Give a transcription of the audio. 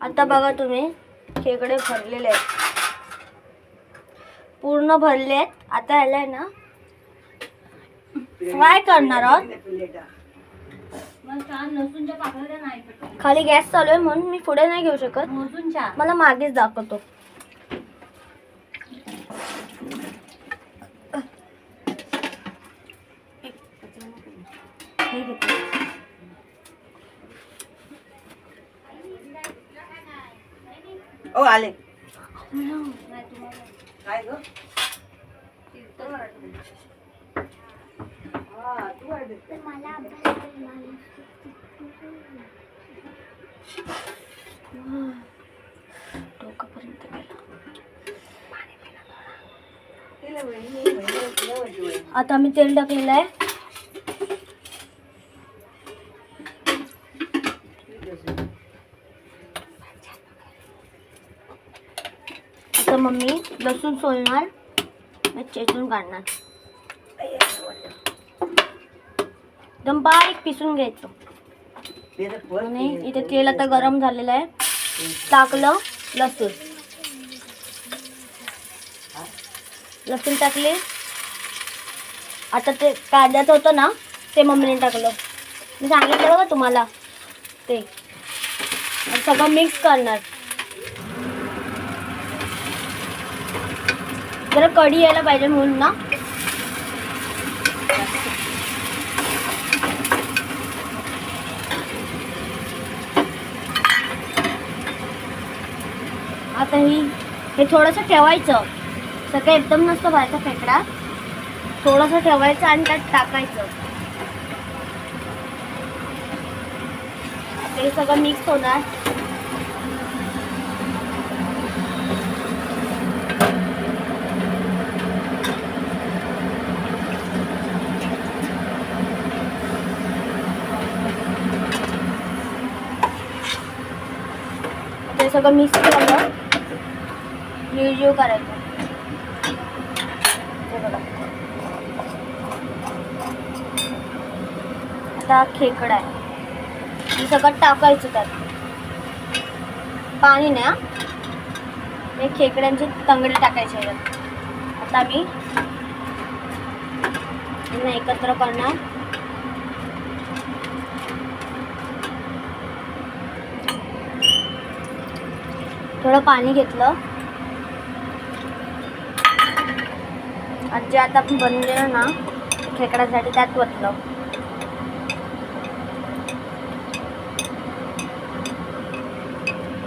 आता बघा तुम्ही खेकडे भरलेले आहेत, पूर्ण भरले आहेत. आता ह्याला आहे ना फ्राय करणार आहोत. खाली गॅस चालू आहे म्हणून मी पुढे नाही घेऊ शकत, मला मागेच दाखवतो. ओ आले काय ग आता मी तेल टाकलेलं आहे. आता मम्मी लसूण सोलणार, मी चेचून काढणार, एकदम बारीक पिसून घ्यायचं. आणि इथे तेल आता गरम झालेलं आहे, टाकलं लसूण, लसूण टाकले. आता ते कांद्याचं होतं ना ते मम्मीने टाकलं, मी सांगितलं बघा तुम्हाला ते. सगळं मिक्स करणार, जरा कढी यायला पाहिजे म्हणून ना. आता हे थोडंसं ठेवायचं, सगळं एकदम नसतं भायचा खेकडा, थोडंसं ठेवायचं आणि त्यात टाकायचं. ते सगळं मिक्स होणार. ते सगळं मिक्स केलं, जीव करायचं. आता खेकडा आहे, हे सगळं टाकायचं त्यात, पाणी नाही. हे खेकड्यांचे तंगडे टाकायचे यात. आता मी एकत्र करणार. थोडं पाणी घेतलं आणि जे आता आपण बनवलेलं ना खेकड्यासाठी त्यात ओतलं.